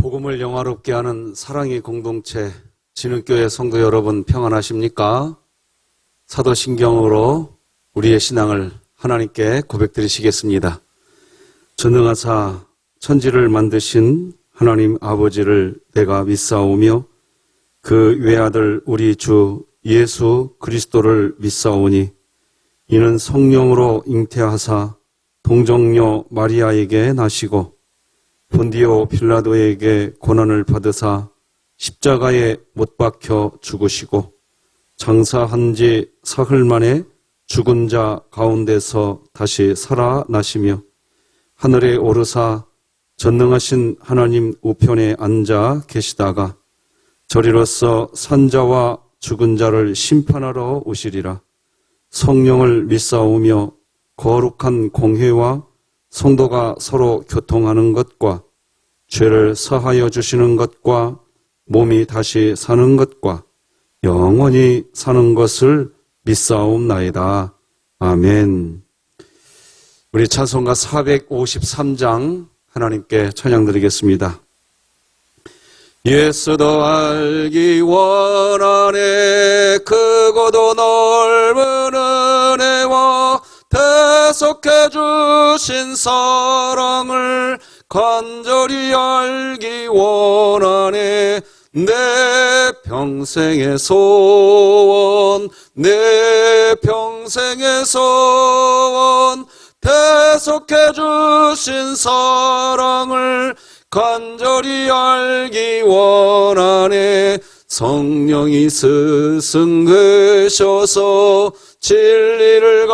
복음을 영화롭게 하는 사랑의 공동체 진흥교회 성도 여러분 평안하십니까? 사도신경으로 우리의 신앙을 하나님께 고백드리시겠습니다. 전능하사 천지를 만드신 하나님 아버지를 내가 믿사오며 그 외아들 우리 주 예수 그리스도를 믿사오니 이는 성령으로 잉태하사 동정녀 마리아에게 나시고 본디오 빌라도에게 고난을 받으사 십자가에 못 박혀 죽으시고 장사한 지 사흘 만에 죽은 자 가운데서 다시 살아나시며 하늘에 오르사 전능하신 하나님 우편에 앉아 계시다가 저리로서 산자와 죽은 자를 심판하러 오시리라. 성령을 믿사오며 거룩한 공회와 성도가 서로 교통하는 것과 죄를 사하여 주시는 것과 몸이 다시 사는 것과 영원히 사는 것을 믿사옵나이다. 아멘. 우리 찬송가 453장 하나님께 찬양 드리겠습니다. 예수도 알기 원하네 크고도 넓은 은혜와 대속해 주신 사랑을 간절히 알기 원하네 내 평생의 소원 내 평생의 소원 대속해 주신 사랑을 간절히 알기 원하네 성령이 스승되셔서 진리를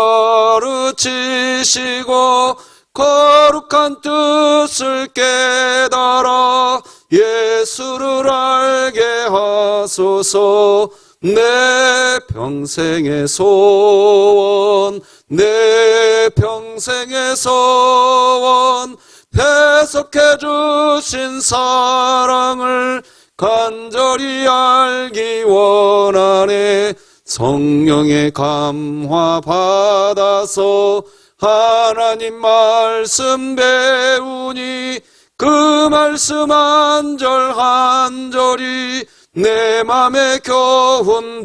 가르치시고 거룩한 뜻을 깨달아 예수를 알게 하소서 내 평생의 소원 내 평생의 소원 대속해 주신 사랑을 간절히 알기 원하네 성령의 감화 받아서 하나님 말씀 배우니 그 말씀 한 절 한 절이 내 맘에 교훈되도다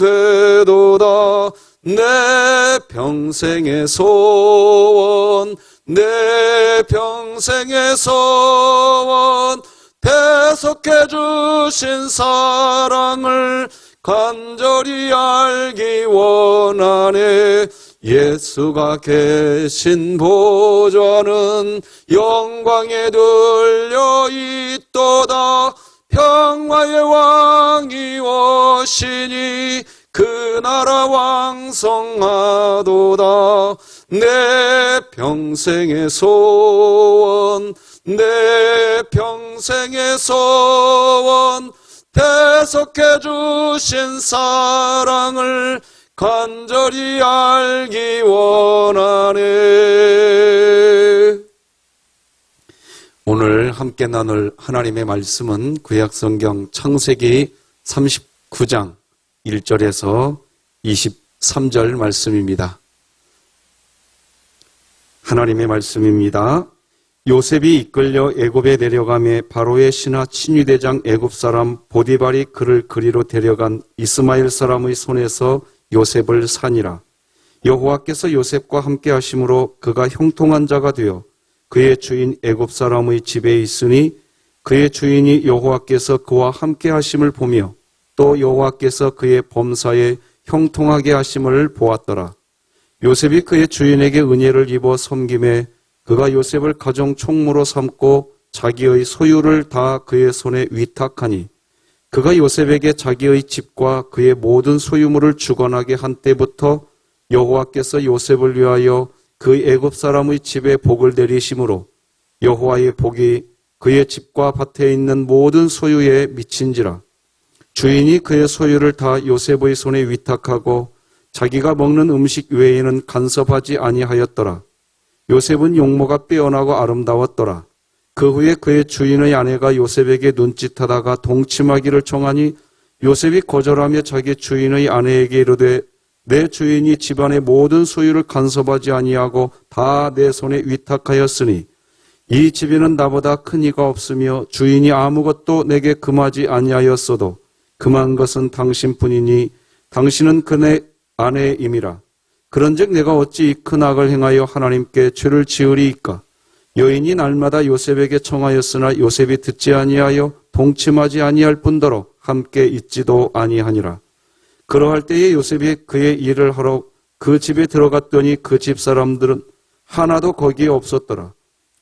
내 평생의 소원 내 평생의 소원 대속해 주신 사랑을 간절히 알기 원하네 예수가 계신 보좌는 영광에 들려 있도다 평화의 왕이 오시니 그 나라 왕성하도다 내 평생의 소원 내 평생의 소원 대속해 주신 사랑을 간절히 알기 원하네. 오늘 함께 나눌 하나님의 말씀은 구약성경 창세기 39장 1절에서 23절 말씀입니다. 하나님의 말씀입니다. 요셉이 이끌려 애굽에 내려가매 바로의 신하 친위대장 애굽 사람 보디발이 그를 그리로 데려간 이스마엘 사람의 손에서 요셉을 사니라. 여호와께서 요셉과 함께 하심으로 그가 형통한 자가 되어 그의 주인 애굽 사람의 집에 있으니 그의 주인이 여호와께서 그와 함께 하심을 보며 또 여호와께서 그의 범사에 형통하게 하심을 보았더라. 요셉이 그의 주인에게 은혜를 입어 섬김에 그가 요셉을 가정 총무로 삼고 자기의 소유를 다 그의 손에 위탁하니 그가 요셉에게 자기의 집과 그의 모든 소유물을 주관하게 한 때부터 여호와께서 요셉을 위하여 그 애굽 사람의 집에 복을 내리심으로 여호와의 복이 그의 집과 밭에 있는 모든 소유에 미친지라. 주인이 그의 소유를 다 요셉의 손에 위탁하고 자기가 먹는 음식 외에는 간섭하지 아니하였더라. 요셉은 용모가 빼어나고 아름다웠더라. 그 후에 그의 주인의 아내가 요셉에게 눈짓하다가 동침하기를 청하니 요셉이 거절하며 자기 주인의 아내에게 이르되 내 주인이 집안의 모든 소유를 간섭하지 아니하고 다 내 손에 위탁하였으니 이 집에는 나보다 큰 이가 없으며 주인이 아무것도 내게 금하지 아니하였어도 금한 것은 당신뿐이니 당신은 그네 아내임이라. 그런즉 내가 어찌 이 큰 악을 행하여 하나님께 죄를 지으리이까. 여인이 날마다 요셉에게 청하였으나 요셉이 듣지 아니하여 동침하지 아니할 뿐더러 함께 있지도 아니하니라. 그러할 때에 요셉이 그의 일을 하러 그 집에 들어갔더니 그 집 사람들은 하나도 거기에 없었더라.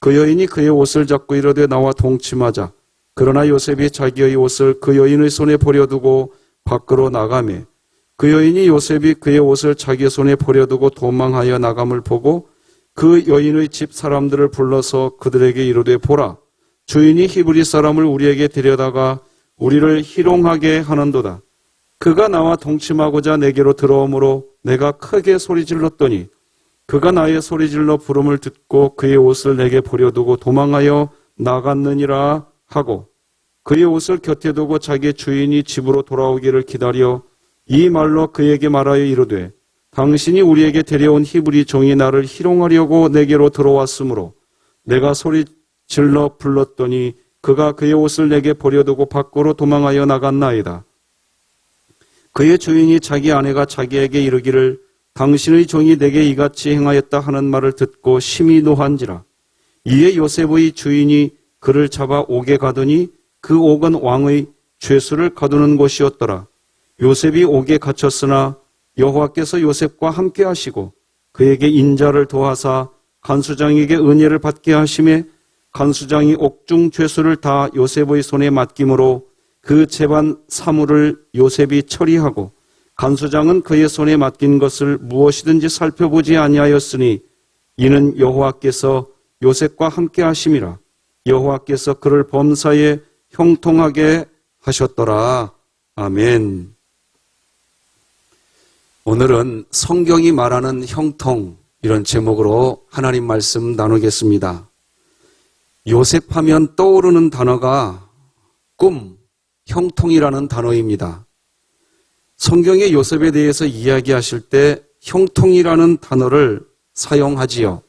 그 여인이 그의 옷을 잡고 이르되 나와 동침하자. 그러나 요셉이 자기의 옷을 그 여인의 손에 버려두고 밖으로 나가매 그 여인이 요셉이 그의 옷을 자기 손에 버려두고 도망하여 나감을 보고 그 여인의 집 사람들을 불러서 그들에게 이르되 보라, 주인이 히브리 사람을 우리에게 데려다가 우리를 희롱하게 하는도다. 그가 나와 동침하고자 내게로 들어오므로 내가 크게 소리질렀더니 그가 나의 소리질러 부름을 듣고 그의 옷을 내게 버려두고 도망하여 나갔느니라 하고 그의 옷을 곁에 두고 자기 주인이 집으로 돌아오기를 기다려 이 말로 그에게 말하여 이르되 당신이 우리에게 데려온 히브리 종이 나를 희롱하려고 내게로 들어왔으므로 내가 소리질러 불렀더니 그가 그의 옷을 내게 버려두고 밖으로 도망하여 나갔나이다. 그의 주인이 자기 아내가 자기에게 이르기를 당신의 종이 내게 이같이 행하였다 하는 말을 듣고 심히 노한지라. 이에 요셉의 주인이 그를 잡아 옥에 가더니 그 옥은 왕의 죄수를 가두는 곳이었더라. 요셉이 옥에 갇혔으나 여호와께서 요셉과 함께 하시고 그에게 인자를 도하사 간수장에게 은혜를 받게 하심에 간수장이 옥중 죄수를 다 요셉의 손에 맡김으로 그 재반 사물을 요셉이 처리하고 간수장은 그의 손에 맡긴 것을 무엇이든지 살펴보지 아니하였으니 이는 여호와께서 요셉과 함께 하심이라. 여호와께서 그를 범사에 형통하게 하셨더라. 아멘. 오늘은 성경이 말하는 형통, 이런 제목으로 하나님 말씀 나누겠습니다. 요셉하면 떠오르는 단어가 꿈, 형통이라는 단어입니다. 성경의 요셉에 대해서 이야기하실 때 형통이라는 단어를 사용하지요.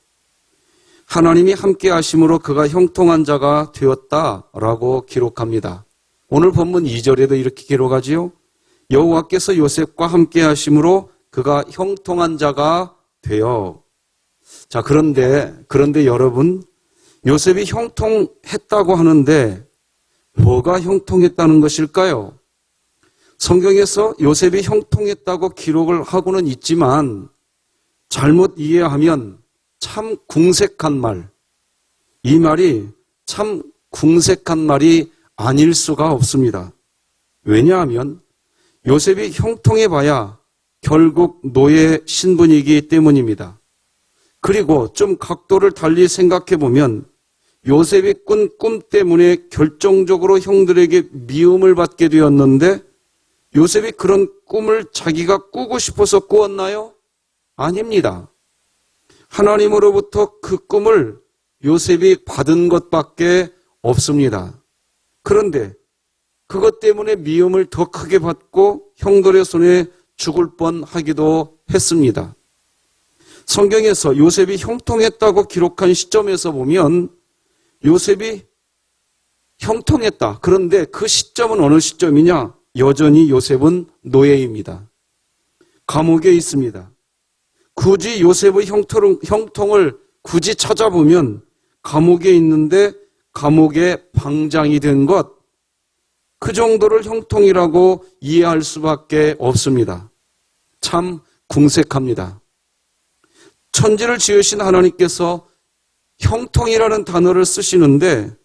하나님이 함께 하심으로 그가 형통한 자가 되었다라고 기록합니다. 오늘 본문 2절에도 이렇게 기록하지요. 여호와께서 요셉과 함께 하심으로 그가 형통한 자가 되어. 자, 그런데 여러분, 요셉이 형통했다고 하는데 뭐가 형통했다는 것일까요? 성경에서 요셉이 형통했다고 기록을 하고는 있지만 잘못 이해하면 참 궁색한 말, 이 말이 참 궁색한 말이 아닐 수가 없습니다. 왜냐하면 요셉이 형통해봐야 결국 노예 신분이기 때문입니다. 그리고 좀 각도를 달리 생각해보면 요셉이 꾼 꿈 때문에 결정적으로 형들에게 미움을 받게 되었는데 요셉이 그런 꿈을 자기가 꾸고 싶어서 꾸었나요? 아닙니다. 하나님으로부터 그 꿈을 요셉이 받은 것밖에 없습니다. 그런데 그것 때문에 미움을 더 크게 받고 형들의 손에 죽을 뻔하기도 했습니다. 성경에서 요셉이 형통했다고 기록한 시점에서 보면 요셉이 형통했다. 그런데 그 시점은 어느 시점이냐? 여전히 요셉은 노예입니다. 감옥에 있습니다. 굳이 요셉의 형통을 굳이 찾아보면 감옥에 있는데 감옥에 방장이 된 것, 그 정도를 형통이라고 이해할 수밖에 없습니다. 참 궁색합니다. 천지를 지으신 하나님께서 형통이라는 단어를 쓰시는데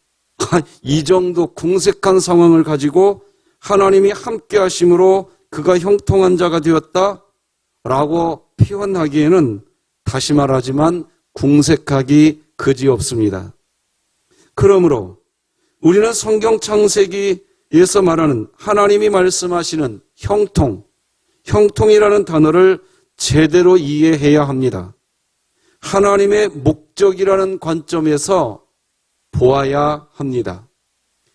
이 정도 궁색한 상황을 가지고 하나님이 함께 하심으로 그가 형통한 자가 되었다라고 표현하기에는 다시 말하지만 궁색하기 그지없습니다. 그러므로 우리는 성경 창세기에서 말하는 하나님이 말씀하시는 형통이라는 단어를 제대로 이해해야 합니다. 하나님의 목적이라는 관점에서 보아야 합니다.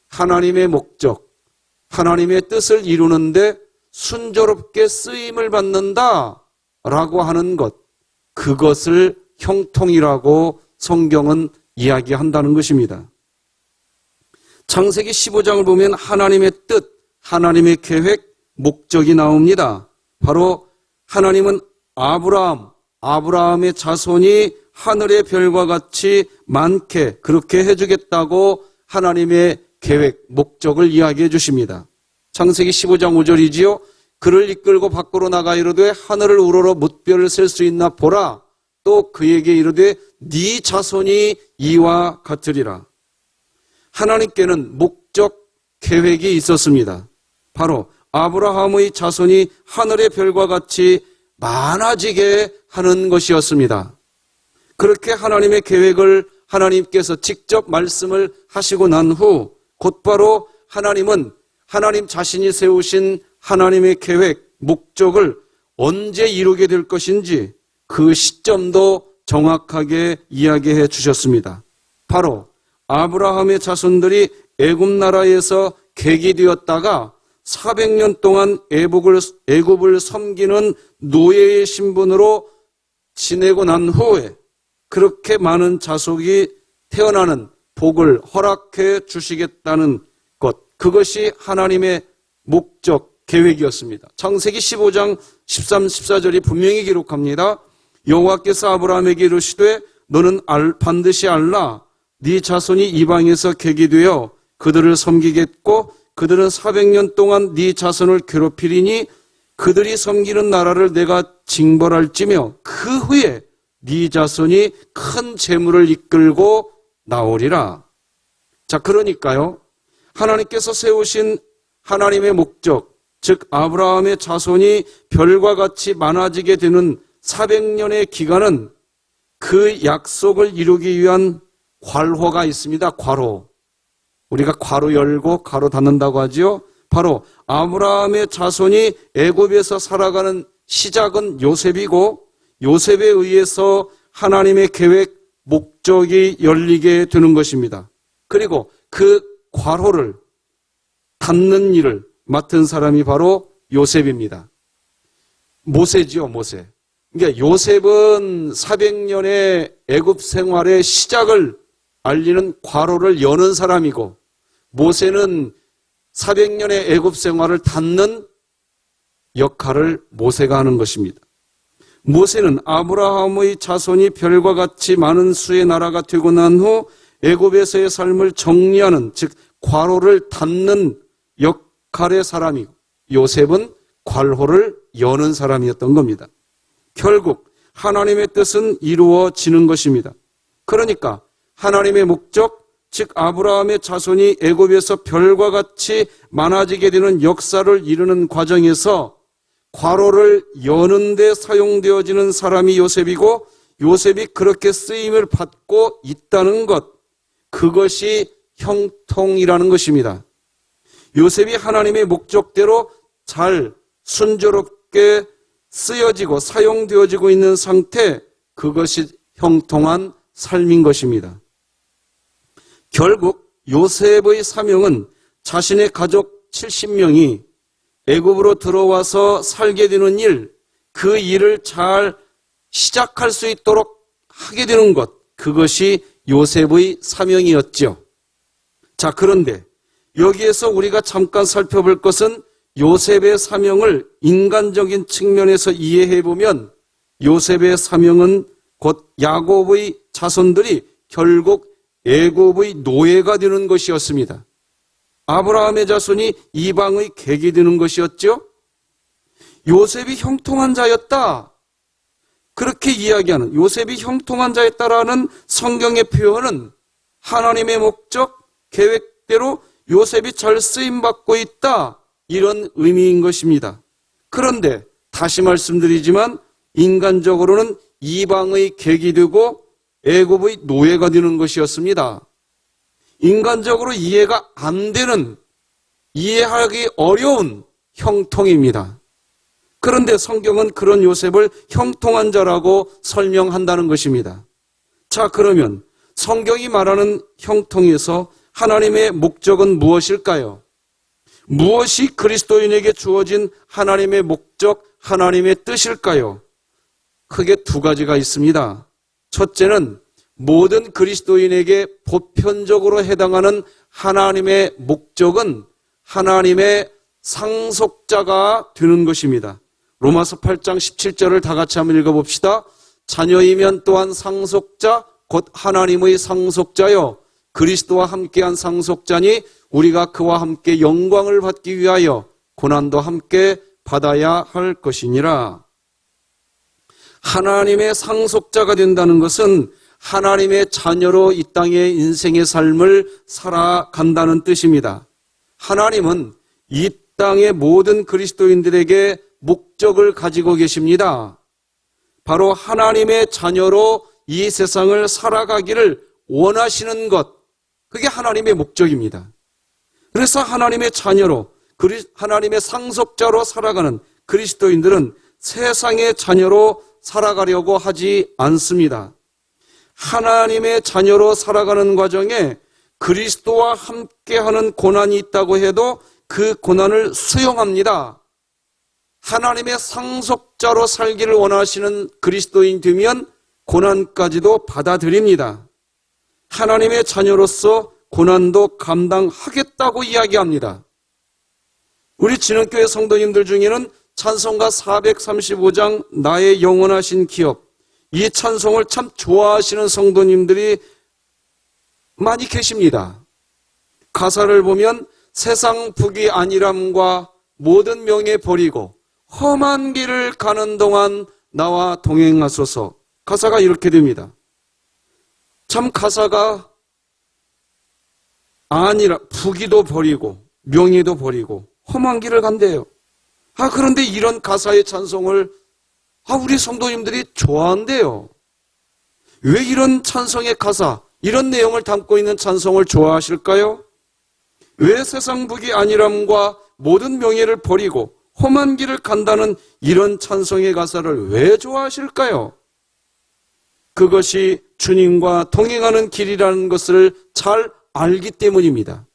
하나님의 목적, 하나님의 뜻을 이루는데 순조롭게 쓰임을 받는다라고 하는 것, 그것을 형통이라고 성경은 이야기한다는 것입니다. 창세기 15장을 보면 하나님의 뜻, 하나님의 계획, 목적이 나옵니다. 바로 하나님은 아브라함의 자손이 하늘의 별과 같이 많게 그렇게 해주겠다고 하나님의 계획, 목적을 이야기해 주십니다. 창세기 15장 5절이지요. 그를 이끌고 밖으로 나가 이르되 하늘을 우러러 뭇별을 셀 수 있나 보라. 또 그에게 이르되 네 자손이 이와 같으리라. 하나님께는 목적, 계획이 있었습니다. 바로 아브라함의 자손이 하늘의 별과 같이 많아지게 하는 것이었습니다. 그렇게 하나님의 계획을 하나님께서 직접 말씀을 하시고 난 후 곧바로 하나님은 하나님 자신이 세우신 하나님의 계획, 목적을 언제 이루게 될 것인지 그 시점도 정확하게 이야기해 주셨습니다. 바로 아브라함의 자손들이 애굽 나라에서 객이되었다가 400년 동안 애굽을 섬기는 노예의 신분으로 지내고 난 후에 그렇게 많은 자손이 태어나는 복을 허락해 주시겠다는 것, 그것이 하나님의 목적, 계획이었습니다. 창세기 15장 13, 14절이 분명히 기록합니다. 여호와께서 아브라함에게 이르시되 너는 반드시 알라. 네 자손이 이방에서 객이 되어 그들을 섬기겠고 그들은 400년 동안 네 자손을 괴롭히리니 그들이 섬기는 나라를 내가 징벌할지며 그 후에 네 자손이 큰 재물을 이끌고 나오리라. 자, 그러니까요, 하나님께서 세우신 하나님의 목적, 즉 아브라함의 자손이 별과 같이 많아지게 되는 400년의 기간은 그 약속을 이루기 위한 괄호가 있습니다. 괄호. 우리가 괄호 열고 괄호 닫는다고 하지요. 바로 아브라함의 자손이 애굽에서 살아가는 시작은 요셉이고 요셉에 의해서 하나님의 계획, 목적이 열리게 되는 것입니다. 그리고 그 괄호를 닫는 일을 맡은 사람이 바로 요셉입니다. 모세지요, 모세. 그러니까 요셉은 400년의 애굽 생활의 시작을 알리는 괄호를 여는 사람이고 모세는 400년의 애굽 생활을 닫는 역할을 모세가 하는 것입니다. 모세는 아브라함의 자손이 별과 같이 많은 수의 나라가 되고 난 후 애굽에서의 삶을 정리하는, 즉 괄호를 닫는 역할의 사람이고 요셉은 괄호를 여는 사람이었던 겁니다. 결국 하나님의 뜻은 이루어지는 것입니다. 그러니까 하나님의 목적, 즉 아브라함의 자손이 애굽에서 별과 같이 많아지게 되는 역사를 이루는 과정에서 괄호를 여는 데 사용되어지는 사람이 요셉이고 요셉이 그렇게 쓰임을 받고 있다는 것, 그것이 형통이라는 것입니다. 요셉이 하나님의 목적대로 잘 순조롭게 쓰여지고 사용되어지고 있는 상태, 그것이 형통한 삶인 것입니다. 결국 요셉의 사명은 자신의 가족 70명이 애굽으로 들어와서 살게 되는 일, 그 일을 잘 시작할 수 있도록 하게 되는 것, 그것이 요셉의 사명이었죠. 자, 그런데 여기에서 우리가 잠깐 살펴볼 것은 요셉의 사명을 인간적인 측면에서 이해해 보면 요셉의 사명은 곧 야곱의 자손들이 결국 애굽의 노예가 되는 것이었습니다. 아브라함의 자손이 이방의 객이 되는 것이었죠. 요셉이 형통한 자였다, 그렇게 이야기하는, 요셉이 형통한 자였다라는 성경의 표현은 하나님의 목적, 계획대로 요셉이 잘 쓰임받고 있다, 이런 의미인 것입니다. 그런데 다시 말씀드리지만 인간적으로는 이방의 객이 되고 애굽의 노예가 되는 것이었습니다. 인간적으로 이해가 안 되는, 이해하기 어려운 형통입니다. 그런데 성경은 그런 요셉을 형통한 자라고 설명한다는 것입니다. 자, 그러면 성경이 말하는 형통에서 하나님의 목적은 무엇일까요? 무엇이 그리스도인에게 주어진 하나님의 목적, 하나님의 뜻일까요? 크게 두 가지가 있습니다. 첫째는 모든 그리스도인에게 보편적으로 해당하는 하나님의 목적은 하나님의 상속자가 되는 것입니다. 로마서 8장 17절을 다 같이 한번 읽어봅시다. 자녀이면 또한 상속자 곧 하나님의 상속자요 그리스도와 함께한 상속자니 우리가 그와 함께 영광을 받기 위하여 고난도 함께 받아야 할 것이니라. 하나님의 상속자가 된다는 것은 하나님의 자녀로 이 땅의 인생의 삶을 살아간다는 뜻입니다. 하나님은 이 땅의 모든 그리스도인들에게 목적을 가지고 계십니다. 바로 하나님의 자녀로 이 세상을 살아가기를 원하시는 것, 그게 하나님의 목적입니다. 그래서 하나님의 자녀로, 하나님의 상속자로 살아가는 그리스도인들은 세상의 자녀로 살아가려고 하지 않습니다. 하나님의 자녀로 살아가는 과정에 그리스도와 함께하는 고난이 있다고 해도 그 고난을 수용합니다. 하나님의 상속자로 살기를 원하시는 그리스도인 되면 고난까지도 받아들입니다. 하나님의 자녀로서 고난도 감당하겠다고 이야기합니다. 우리 진흥교회 성도님들 중에는 찬송가 435장 나의 영원하신 기업, 이 찬송을 참 좋아하시는 성도님들이 많이 계십니다. 가사를 보면 세상 북이 안일함과 모든 명예 버리고 험한 길을 가는 동안 나와 동행하소서. 가사가 이렇게 됩니다. 참 가사가 북이도 버리고 명예도 버리고 험한 길을 간대요. 그런데 이런 가사의 찬송을 우리 성도님들이 좋아한대요. 왜 이런 찬송의 가사, 이런 내용을 담고 있는 찬송을 좋아하실까요? 왜 세상 북이 안일함과 모든 명예를 버리고 험한 길을 간다는 이런 찬송의 가사를 왜 좋아하실까요? 그것이 주님과 동행하는 길이라는 것을 잘 알기 때문입니다.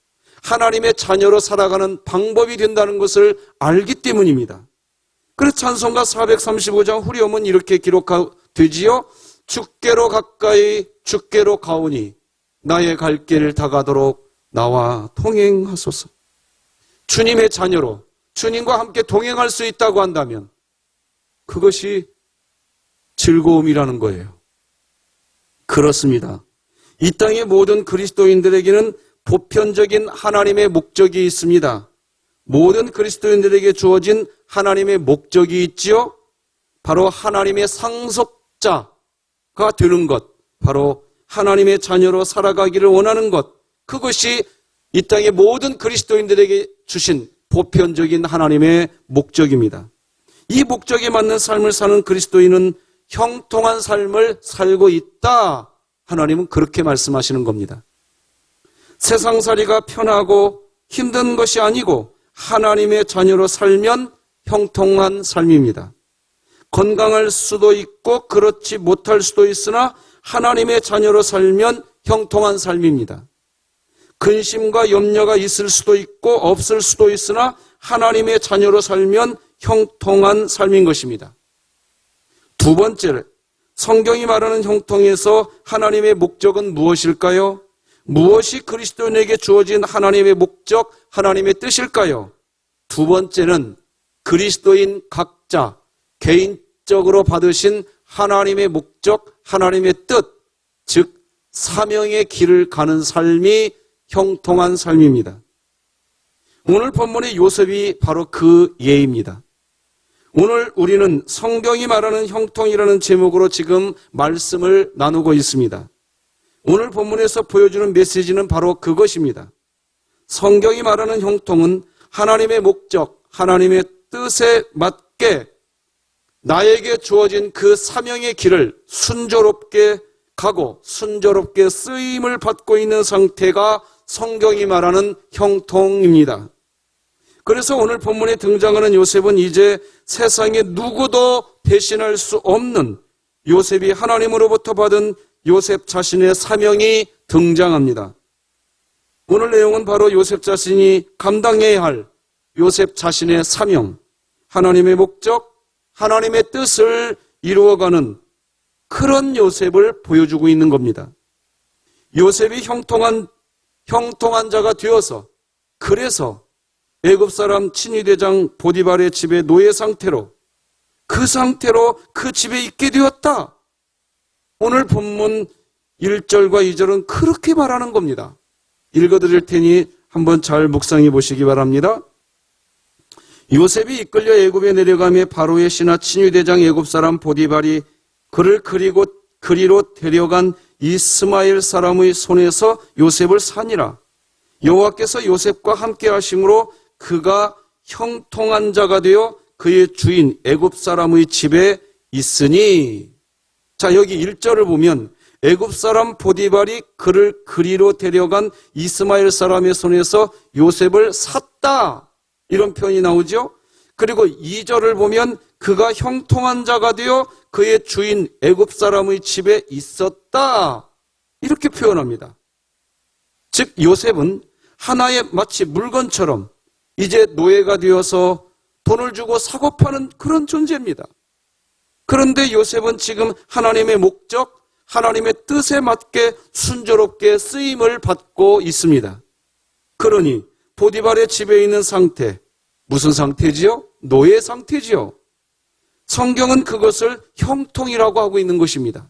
하나님의 자녀로 살아가는 방법이 된다는 것을 알기 때문입니다. 그래서 찬송가 435장 후렴은 이렇게 기록되지요. 주께로 가까이 주께로 가오니 나의 갈 길 다가도록 나와 동행하소서. 주님의 자녀로 주님과 함께 동행할 수 있다고 한다면 그것이 즐거움이라는 거예요. 그렇습니다. 이 땅의 모든 그리스도인들에게는 보편적인 하나님의 목적이 있습니다. 모든 그리스도인들에게 주어진 하나님의 목적이 있지요. 바로 하나님의 상속자가 되는 것, 바로 하나님의 자녀로 살아가기를 원하는 것, 그것이 이 땅의 모든 그리스도인들에게 주신 보편적인 하나님의 목적입니다. 이 목적에 맞는 삶을 사는 그리스도인은 형통한 삶을 살고 있다. 하나님은 그렇게 말씀하시는 겁니다. 세상살이가 편하고 힘든 것이 아니고 하나님의 자녀로 살면 형통한 삶입니다. 건강할 수도 있고 그렇지 못할 수도 있으나 하나님의 자녀로 살면 형통한 삶입니다. 근심과 염려가 있을 수도 있고 없을 수도 있으나 하나님의 자녀로 살면 형통한 삶인 것입니다. 두 번째, 성경이 말하는 형통에서 하나님의 목적은 무엇일까요? 무엇이 그리스도인에게 주어진 하나님의 목적, 하나님의 뜻일까요? 두 번째는 그리스도인 각자 개인적으로 받으신 하나님의 목적, 하나님의 뜻, 즉 사명의 길을 가는 삶이 형통한 삶입니다. 오늘 본문의 요셉이 바로 그 예입니다. 오늘 우리는 성경이 말하는 형통이라는 제목으로 지금 말씀을 나누고 있습니다. 오늘 본문에서 보여주는 메시지는 바로 그것입니다. 성경이 말하는 형통은 하나님의 목적, 하나님의 뜻에 맞게 나에게 주어진 그 사명의 길을 순조롭게 가고 순조롭게 쓰임을 받고 있는 상태가 성경이 말하는 형통입니다. 그래서 오늘 본문에 등장하는 요셉은 이제 세상에 누구도 대신할 수 없는 요셉이 하나님으로부터 받은 요셉 자신의 사명이 등장합니다. 오늘 내용은 바로 요셉 자신이 감당해야 할 요셉 자신의 사명, 하나님의 목적, 하나님의 뜻을 이루어가는 그런 요셉을 보여주고 있는 겁니다. 요셉이 형통한 자가 되어서, 그래서 애굽 사람 친위대장 보디발의 집에 노예 상태로, 그 상태로 그 집에 있게 되었다. 오늘 본문 1절과 2절은 그렇게 말하는 겁니다. 읽어드릴 테니 한번 잘 묵상해 보시기 바랍니다. 요셉이 이끌려 애굽에 내려가며 바로의 신하 친위대장 애굽 사람 보디발이 그를 그리로 데려간 이스마엘 사람의 손에서 요셉을 사니라. 여호와께서 요셉과 함께 하심으로 그가 형통한 자가 되어 그의 주인 애굽 사람의 집에 있으니. 자, 여기 1절을 보면 애굽 사람 보디발이 그를 그리로 데려간 이스마엘 사람의 손에서 요셉을 샀다, 이런 표현이 나오죠. 그리고 2절을 보면 그가 형통한 자가 되어 그의 주인 애굽 사람의 집에 있었다, 이렇게 표현합니다. 즉 요셉은 하나의 마치 물건처럼 이제 노예가 되어서 돈을 주고 사고 파는 그런 존재입니다. 그런데 요셉은 지금 하나님의 목적, 하나님의 뜻에 맞게 순조롭게 쓰임을 받고 있습니다. 그러니 보디발의 집에 있는 상태, 무슨 상태지요? 노예 상태지요. 성경은 그것을 형통이라고 하고 있는 것입니다.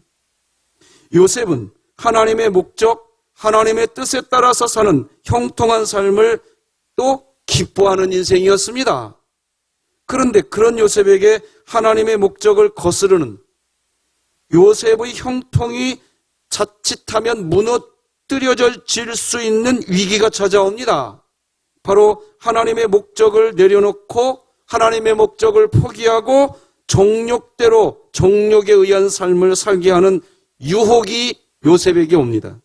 요셉은 하나님의 목적, 하나님의 뜻에 따라서 사는 형통한 삶을 또 기뻐하는 인생이었습니다. 그런데 그런 요셉에게 하나님의 목적을 거스르는, 요셉의 형통이 자칫하면 무너뜨려질 수 있는 위기가 찾아옵니다. 바로 하나님의 목적을 내려놓고 하나님의 목적을 포기하고 정욕대로, 정욕에 의한 삶을 살게 하는 유혹이 요셉에게 옵니다.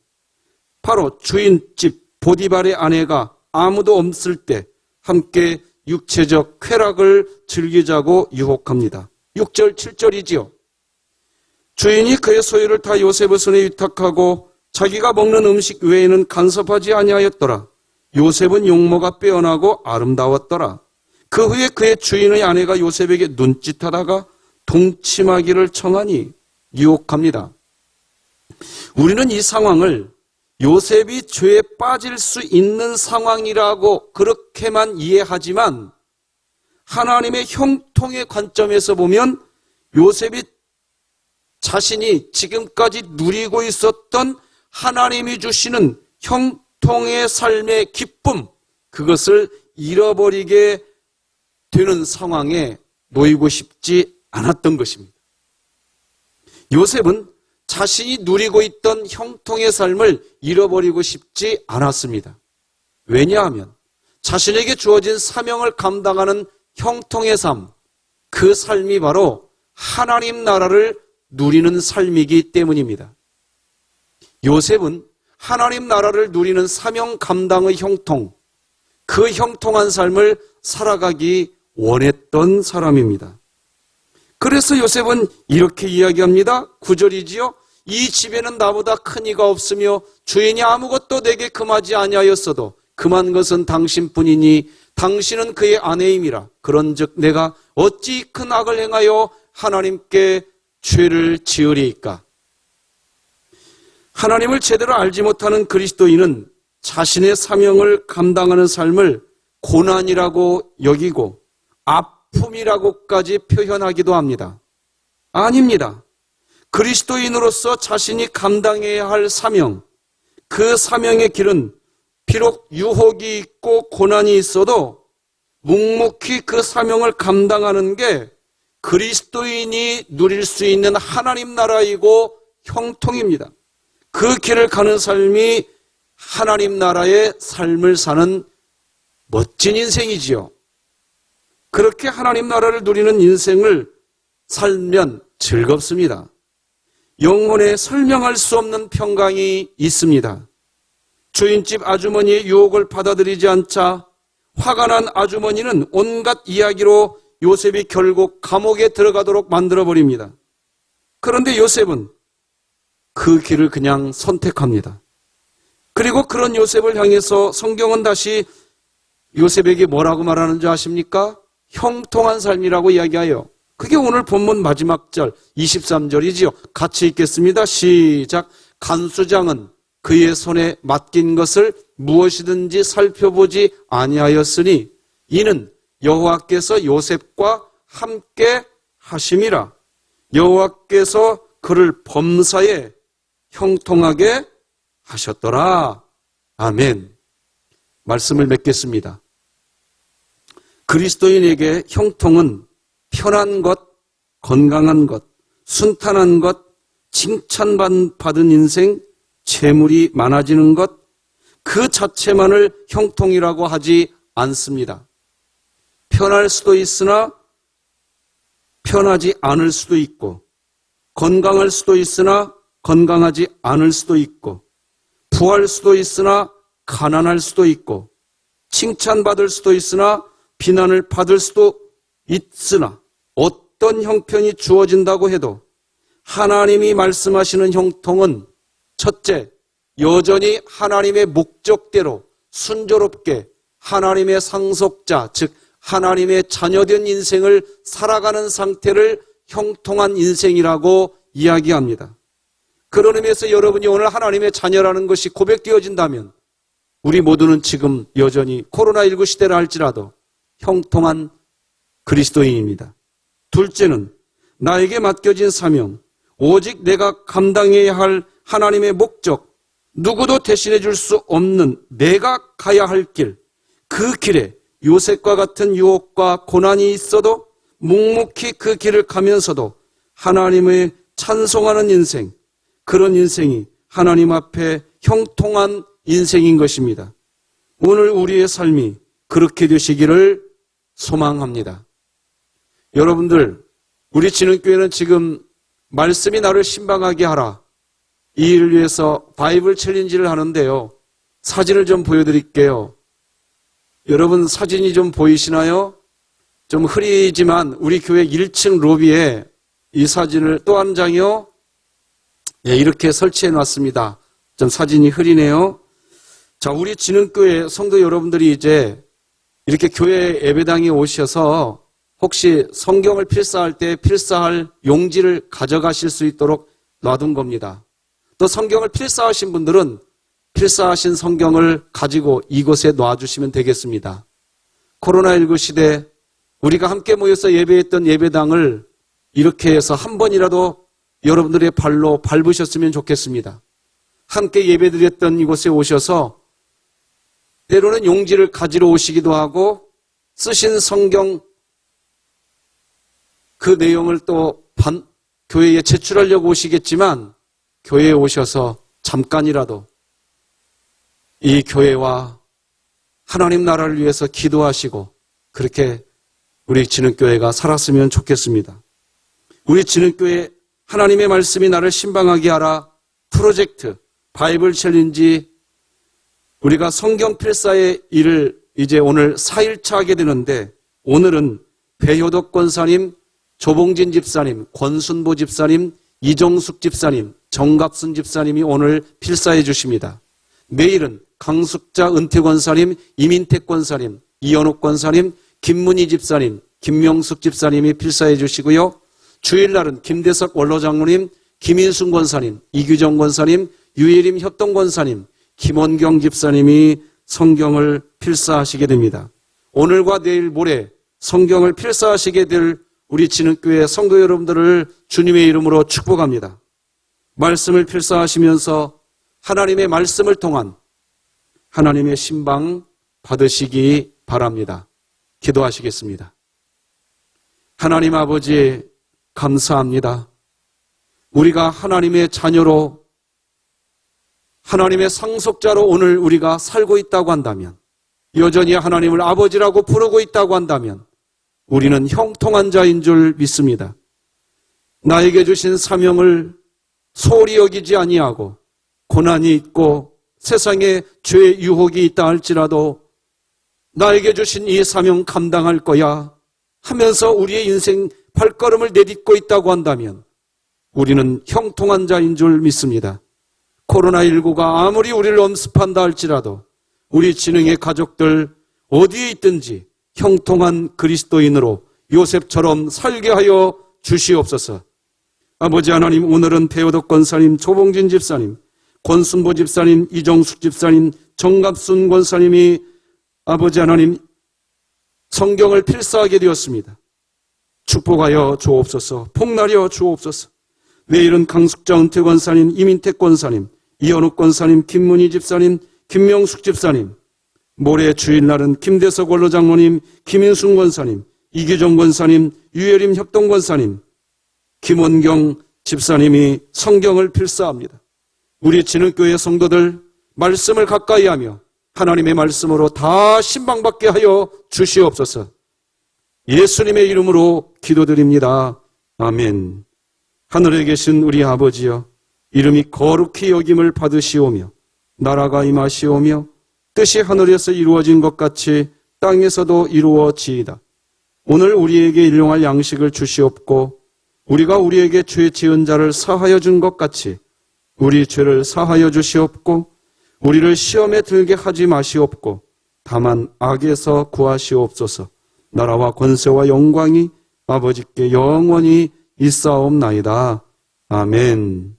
바로 주인집 보디발의 아내가 아무도 없을 때 함께 육체적 쾌락을 즐기자고 유혹합니다. 6절, 7절이지요. 주인이 그의 소유를 다 요셉의 손에 위탁하고 자기가 먹는 음식 외에는 간섭하지 아니하였더라. 요셉은 용모가 빼어나고 아름다웠더라. 그 후에 그의 주인의 아내가 요셉에게 눈짓하다가 동침하기를 청하니 유혹합니다. 우리는 이 상황을 요셉이 죄에 빠질 수 있는 상황이라고 그렇게만 이해하지만 하나님의 형통의 관점에서 보면 요셉이 자신이 지금까지 누리고 있었던 하나님이 주시는 형통의 삶의 기쁨, 그것을 잃어버리게 되는 상황에 놓이고 싶지 않았던 것입니다. 요셉은 자신이 누리고 있던 형통의 삶을 잃어버리고 싶지 않았습니다. 왜냐하면 자신에게 주어진 사명을 감당하는 형통의 삶, 그 삶이 바로 하나님 나라를 누리는 삶이기 때문입니다. 요셉은 하나님 나라를 누리는 사명 감당의 형통, 그 형통한 삶을 살아가기 원했던 사람입니다. 그래서 요셉은 이렇게 이야기합니다. 9절이지요. 이 집에는 나보다 큰 이가 없으며 주인이 아무것도 내게 금하지 아니하였어도 금한 것은 당신뿐이니 당신은 그의 아내임이라. 그런즉 내가 어찌 큰 악을 행하여 하나님께 죄를 지으리이까. 하나님을 제대로 알지 못하는 그리스도인은 자신의 사명을 감당하는 삶을 고난이라고 여기고 아픔이라고까지 표현하기도 합니다. 아닙니다. 그리스도인으로서 자신이 감당해야 할 사명, 그 사명의 길은 비록 유혹이 있고 고난이 있어도 묵묵히 그 사명을 감당하는 게 그리스도인이 누릴 수 있는 하나님 나라이고 형통입니다. 그 길을 가는 삶이 하나님 나라의 삶을 사는 멋진 인생이지요. 그렇게 하나님 나라를 누리는 인생을 살면 즐겁습니다. 영혼에 설명할 수 없는 평강이 있습니다. 주인집 아주머니의 유혹을 받아들이지 않자 화가 난 아주머니는 온갖 이야기로 요셉이 결국 감옥에 들어가도록 만들어버립니다. 그런데 요셉은 그 길을 그냥 선택합니다. 그리고 그런 요셉을 향해서 성경은 다시 요셉에게 뭐라고 말하는지 아십니까? 형통한 삶이라고 이야기하여 그게 오늘 본문 마지막 절 23절이지요. 같이 읽겠습니다. 시작. 간수장은 그의 손에 맡긴 것을 무엇이든지 살펴보지 아니하였으니 이는 여호와께서 요셉과 함께 하심이라. 여호와께서 그를 범사에 형통하게 하셨더라. 아멘. 말씀을 맺겠습니다. 그리스도인에게 형통은 편한 것, 건강한 것, 순탄한 것, 칭찬받은 인생, 재물이 많아지는 것, 그 자체만을 형통이라고 하지 않습니다. 편할 수도 있으나 편하지 않을 수도 있고, 건강할 수도 있으나 건강하지 않을 수도 있고, 부할 수도 있으나 가난할 수도 있고, 칭찬받을 수도 있으나 비난을 받을 수도 있으나, 어떤 형편이 주어진다고 해도 하나님이 말씀하시는 형통은 첫째, 여전히 하나님의 목적대로 순조롭게 하나님의 상속자, 즉 하나님의 자녀된 인생을 살아가는 상태를 형통한 인생이라고 이야기합니다. 그런 의미에서 여러분이 오늘 하나님의 자녀라는 것이 고백되어진다면 우리 모두는 지금 여전히 코로나19 시대라 할지라도 형통한 그리스도인입니다. 둘째는 나에게 맡겨진 사명, 오직 내가 감당해야 할 하나님의 목적, 누구도 대신해 줄 수 없는 내가 가야 할 길, 그 길에 요셉과 같은 유혹과 고난이 있어도 묵묵히 그 길을 가면서도 하나님을 찬송하는 인생, 그런 인생이 하나님 앞에 형통한 인생인 것입니다. 오늘 우리의 삶이 그렇게 되시기를 소망합니다. 여러분들, 우리 진흥교회는 지금 말씀이 나를 신방하게 하라, 이 일을 위해서 바이블 챌린지를 하는데요. 사진을 좀 보여드릴게요. 여러분 사진이 좀 보이시나요? 좀 흐리지만 우리 교회 1층 로비에 이 사진을 또 한 장이요. 네, 이렇게 설치해 놨습니다. 좀 사진이 흐리네요. 자, 우리 진흥교회 성도 여러분들이 이제 이렇게 교회 예배당에 오셔서 혹시 성경을 필사할 때 필사할 용지를 가져가실 수 있도록 놔둔 겁니다. 또 성경을 필사하신 분들은 필사하신 성경을 가지고 이곳에 놔주시면 되겠습니다. 코로나19 시대 우리가 함께 모여서 예배했던 예배당을 이렇게 해서 한 번이라도 여러분들의 발로 밟으셨으면 좋겠습니다. 함께 예배드렸던 이곳에 오셔서 때로는 용지를 가지러 오시기도 하고 쓰신 성경 그 내용을 또 교회에 제출하려고 오시겠지만 교회에 오셔서 잠깐이라도 이 교회와 하나님 나라를 위해서 기도하시고 그렇게 우리 진흥교회가 살았으면 좋겠습니다. 우리 진흥교회 하나님의 말씀이 나를 신방하게 하라 프로젝트 바이블 챌린지, 우리가 성경 필사의 일을 이제 오늘 4일차 하게 되는데 오늘은 배효덕 권사님, 조봉진 집사님, 권순보 집사님, 이정숙 집사님, 정갑순 집사님이 오늘 필사해 주십니다. 내일은 강숙자 은퇴 권사님, 이민택 권사님, 이현옥 권사님, 김문희 집사님, 김명숙 집사님이 필사해 주시고요. 주일날은 김대석 원로장로님, 김인순 권사님, 이규정 권사님, 유예림 협동 권사님, 김원경 집사님이 성경을 필사하시게 됩니다. 오늘과 내일 모레 성경을 필사하시게 될 우리 진흥교회 성도 여러분들을 주님의 이름으로 축복합니다. 말씀을 필사하시면서 하나님의 말씀을 통한 하나님의 신방 받으시기 바랍니다. 기도하시겠습니다. 하나님 아버지 감사합니다. 우리가 하나님의 자녀로 하나님의 상속자로 오늘 우리가 살고 있다고 한다면, 여전히 하나님을 아버지라고 부르고 있다고 한다면 우리는 형통한 자인 줄 믿습니다. 나에게 주신 사명을 소홀히 여기지 아니하고 고난이 있고 세상에 죄의 유혹이 있다 할지라도 나에게 주신 이 사명 감당할 거야 하면서 우리의 인생 발걸음을 내딛고 있다고 한다면 우리는 형통한 자인 줄 믿습니다. 코로나19가 아무리 우리를 엄습한다 할지라도 우리 진흥의 가족들 어디에 있든지 형통한 그리스도인으로 요셉처럼 살게 하여 주시옵소서. 아버지 하나님, 오늘은 배우덕 권사님, 조봉진 집사님, 권순보 집사님, 이정숙 집사님, 정갑순 권사님이 아버지 하나님 성경을 필사하게 되었습니다. 축복하여 주옵소서. 복날여 주옵소서. 내일은 강숙자 은퇴 권사님, 이민택 권사님, 이현욱 권사님, 김문희 집사님, 김명숙 집사님, 모레 주일날은 김대석 원로장로님, 김인순 권사님, 이규정 권사님, 유예림 협동 권사님, 김원경 집사님이 성경을 필사합니다. 우리 진흙교회 성도들 말씀을 가까이 하며 하나님의 말씀으로 다 신방받게 하여 주시옵소서. 예수님의 이름으로 기도드립니다. 아멘. 하늘에 계신 우리 아버지여, 이름이 거룩히 여김을 받으시오며 나라가 임하시오며 뜻이 하늘에서 이루어진 것 같이 땅에서도 이루어지이다. 오늘 우리에게 일용할 양식을 주시옵고 우리가 우리에게 죄 지은 자를 사하여 준 것 같이 우리 죄를 사하여 주시옵고 우리를 시험에 들게 하지 마시옵고 다만 악에서 구하시옵소서. 나라와 권세와 영광이 아버지께 영원히 있사옵나이다. 아멘.